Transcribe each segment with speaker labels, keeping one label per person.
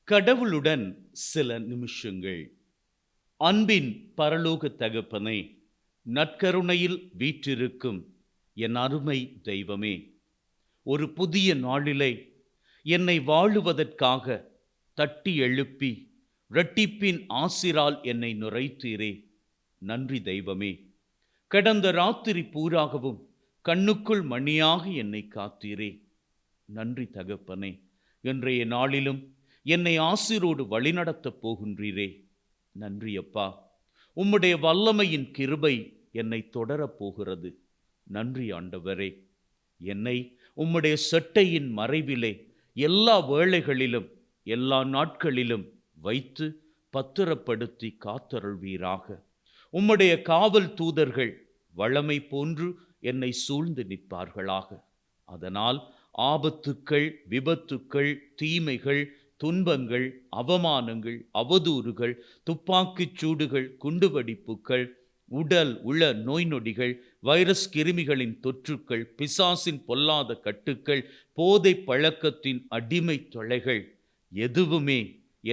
Speaker 1: கடவுளுடன் சில நிமிஷங்கள். அன்பின் பரலோக தகப்பனே, நற்கருணையில் வீற்றிருக்கும் என் அருமை தெய்வமே, ஒரு புதிய நாளிலே என்னை வாழுவதற்காக தட்டி எழுப்பி இரட்டிப்பின் ஆசிரால் என்னை நுரைத்தீரே. நன்றி தெய்வமே. கடந்த ராத்திரி பூராகவும் கண்ணுக்குள் மணியாக என்னை காத்தீரே. நன்றி தகப்பனே. இன்றைய நாளிலும் என்னை ஆசிரோடு வழிநடத்தப் போகின்றீரே. நன்றி அப்பா. உம்முடைய வல்லமையின் கிருபை என்னை தொடரப் போகிறது. நன்றி ஆண்டவரே. என்னை உம்முடைய செட்டையின் மறைவிலே எல்லா வேளைகளிலும் எல்லா நாட்களிலும் வைத்து பத்திரப்படுத்தி காத்தருள்வீராக. உம்முடைய காவல் தூதர்கள் வளமை போன்று என்னை சூழ்ந்து நிற்பார்களாக. அதனால் ஆபத்துக்கள், விபத்துக்கள், தீமைகள், துன்பங்கள், அவமானங்கள், அவதூறுகள், துப்பாக்கிச் சூடுகள், குண்டுவெடிப்புகள், உடல் உள நோய் நொடிகள், வைரஸ் கிருமிகளின் தொற்றுக்கள், பிசாசின் பொல்லாத கட்டுக்கள், போதை பழக்கத்தின் அடிமை தொலைகள் எதுவுமே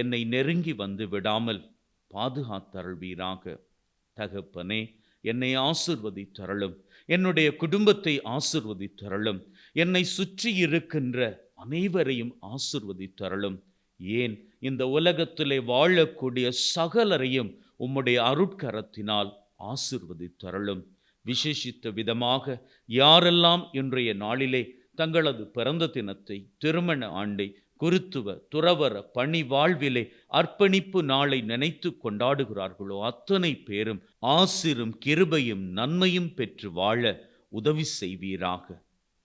Speaker 1: என்னை நெருங்கி வந்து விடாமல் பாதுகாத்தருள்வீராக. தகப்பனே, என்னை ஆசிர்வதித்தருளும். என்னுடைய குடும்பத்தை ஆசிர்வதித்தருளும். என்னை சுற்றி இருக்கின்ற அனைவரையும் ஆசிர்வதித்தருளும். ஏன், இந்த உலகத்திலே வாழக்கூடிய சகலரையும் உம்முடைய அருட்கரத்தினால் ஆசிர்வதித்தருளும். விசேஷித்த விதமாக யாரெல்லாம் இன்றைய நாளிலே தங்களது பிறந்த தினத்தை, திருமண ஆண்டை, குருத்துவ துறவர பணி வாழ்விலே அர்ப்பணிப்பு நாளை நினைத்து கொண்டாடுகிறார்களோ அத்தனை பேரும் ஆசிரும் கிருபையும் நன்மையும் பெற்று வாழ உதவி செய்வீராக.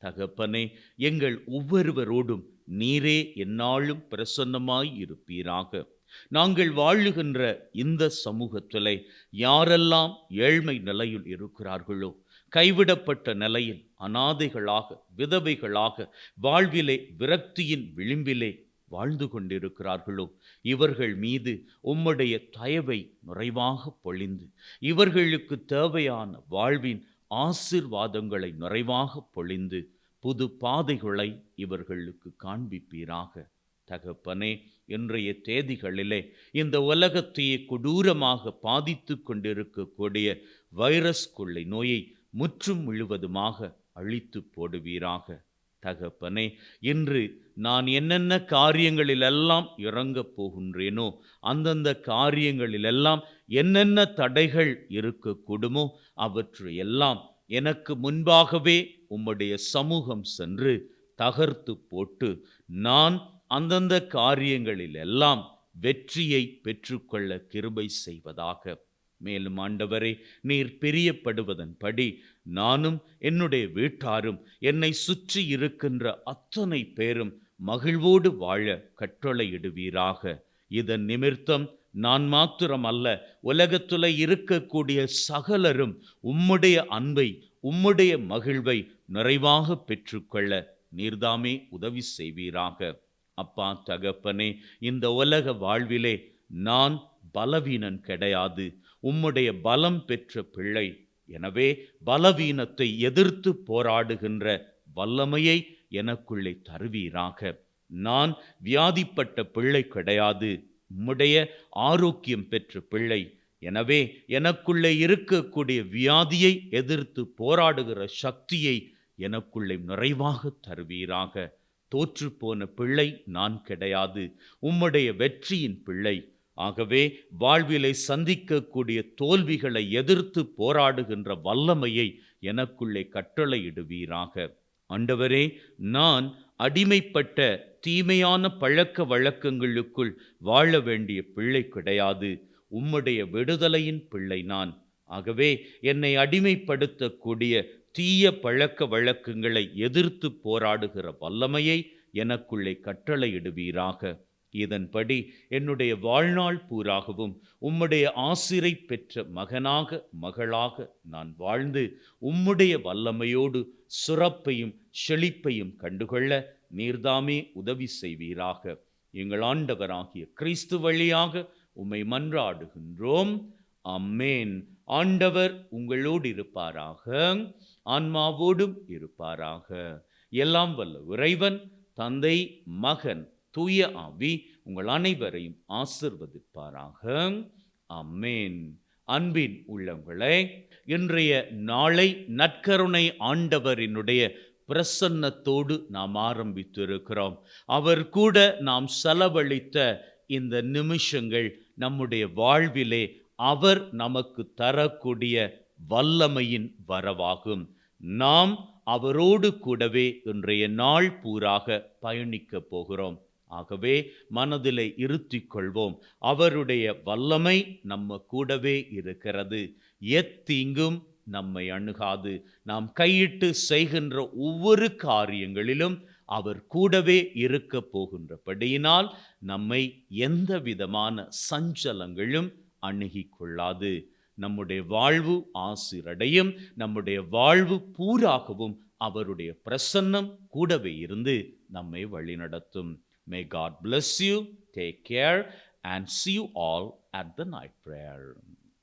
Speaker 1: தகப்பனே, எங்கள் ஒவ்வொருவரோடும் நீரே எந்நாளும் பிரசன்னமாய் இருப்பீராக. நாங்கள் வாழுகின்ற இந்த சமூகத்திலே யாரெல்லாம் ஏழ்மை நிலையில் இருக்கிறார்களோ, கைவிடப்பட்ட நிலையில் அனாதைகளாக, விதவைகளாக, வாழ்விலே விரக்தியின் விளிம்பிலே வாழ்ந்து கொண்டிருக்கிறார்களோ, இவர்கள் மீது உம்முடைய தயவை நிறைவாக பொழிந்து இவர்களுக்கு தேவையான வாழ்வின் ஆசீர்வாதங்களை நிறைவாக பொழிந்து புது பாதைகளை இவர்களுக்கு காண்பிப்பீராக. தகப்பனே, இன்றைய தேதிகளிலே இந்த உலகத்தையே கொடூரமாக பாதித்து கொண்டிருக்கக்கூடிய வைரஸ் கொள்ளை நோயை முற்றும் முழுவதுமாக அழித்து போடுவீராக. தகப்பனே, இன்று நான் என்னென்ன காரியங்களிலெல்லாம் இறங்கப் போகின்றேனோ அந்தந்த காரியங்களிலெல்லாம் என்னென்ன தடைகள் இருக்கக்கூடுமோ அவற்றையெல்லாம் எனக்கு முன்பாகவே உம்முடைய சமூகம் சென்று தகர்த்து போட்டு நான் அந்தந்த காரியங்களிலெல்லாம் வெற்றியை பெற்றுக்கொள்ள கிருபை செய்வதாக. மேலும் ஆண்டவரே, நீர் பிரியப்படுவதன்படி நானும் என்னுடைய வீட்டாரும் என்னை சுற்றி இருக்கின்ற அத்தனை பேரும் மகிழ்வோடு வாழ கட்டளையிடுவீராக. இதன் நிமித்தம் நான் மாத்திரமல்ல, உலகத்தில் இருக்கக்கூடிய சகலரும் உம்முடைய அன்பை, உம்முடைய மகிழ்வை நிறைவாக பெற்றுக்கொள்ள நீர்தாமே உதவி செய்வீராக. அப்பா தகப்பனே, இந்த உலக வாழ்விலே நான் பலவீனன் கிடையாது, உம்முடைய பலம் பெற்ற பிள்ளை. எனவே பலவீனத்தை எதிர்த்து போராடுகின்ற வல்லமையை எனக்குள்ளே தருவீராக. நான் வியாதிப்பட்ட பிள்ளை கிடையாது, உம்முடைய ஆரோக்கியம் பெற்ற பிள்ளை. எனவே எனக்குள்ளே இருக்கக்கூடிய வியாதியை எதிர்த்து போராடுகிற சக்தியை எனக்குள்ளே நிறைவாக தருவீராக. தோற்றுப்போன பிள்ளை நான் கிடையாது, உம்முடைய வெற்றியின் பிள்ளை. ஆகவே வாழ்விலை சந்திக்கக்கூடிய தோல்விகளை எதிர்த்து போராடுகின்ற வல்லமையை எனக்குள்ளே கட்டளையிடுவீராக. ஆண்டவரே, நான் அடிமைப்பட்ட தீமையான பழக்க வழக்கங்களுக்குள் வாழ வேண்டிய பிள்ளை கிடையாது, உம்முடைய விடுதலையின் பிள்ளை நான். ஆகவே என்னை அடிமைப்படுத்தக்கூடிய தீய பழக்க வழக்கங்களை எதிர்த்து போராடுகிற வல்லமையை எனக்குள்ளே கட்டளையிடுவீராக. இதன்படி என்னுடைய வாழ்நாள் பூராகவும் உம்முடைய ஆசிரை பெற்ற மகனாக, மகளாக நான் வாழ்ந்து உம்முடைய வல்லமையோடு சிறப்பையும் செழிப்பையும் கண்டுகொள்ள நீர்தாமே உதவி செய்வீராக. எங்கள் ஆண்டவராகிய கிறிஸ்து வழியாக உம்மை மன்றாடுகின்றோம். அம்மேன். ஆண்டவர் உங்களோடு இருப்பாராக, ஆன்மாவோடும் இருப்பாராக. எல்லாம் வல்ல இறைவன், தந்தை, மகன், தூய ஆவி உங்கள் அனைவரையும் ஆசிர்வதிப்பாராக. ஆமென். அன்பின் உள்ளங்களே, இன்றைய நாளை நற்கருணை ஆண்டவரினுடைய பிரசன்னத்தோடு நாம் ஆரம்பித்திருக்கிறோம். அவர் கூட நாம் செலவழித்த இந்த நிமிஷங்கள் நம்முடைய வாழ்விலே அவர் நமக்கு தரக்கூடிய வல்லமையின் வரவாகும். நாம் அவரோடு கூடவே இன்றைய நாள் பூராக பயணிக்கப் போகிறோம். ஆகவே மனதிலே இருத்திக் கொள்வோம், அவருடைய வல்லமை நம்ம கூடவே இருக்கிறது. எத்தீங்கும் நம்மை அணுகாது. நாம் கையிட்டு செய்கின்ற ஒவ்வொரு காரியங்களிலும் அவர் கூடவே இருக்க போகின்றபடியினால் நம்மை எந்த விதமான சஞ்சலங்களும் அணுகிக் கொள்ளாது. நம்முடைய வாழ்வு ஆசீரடையும். நம்முடைய வாழ்வு பூராகவும் அவருடைய பிரசன்னம் கூடவே இருந்து நம்மை வழிநடத்தும். May God bless you. Take care and see you all at the night prayer.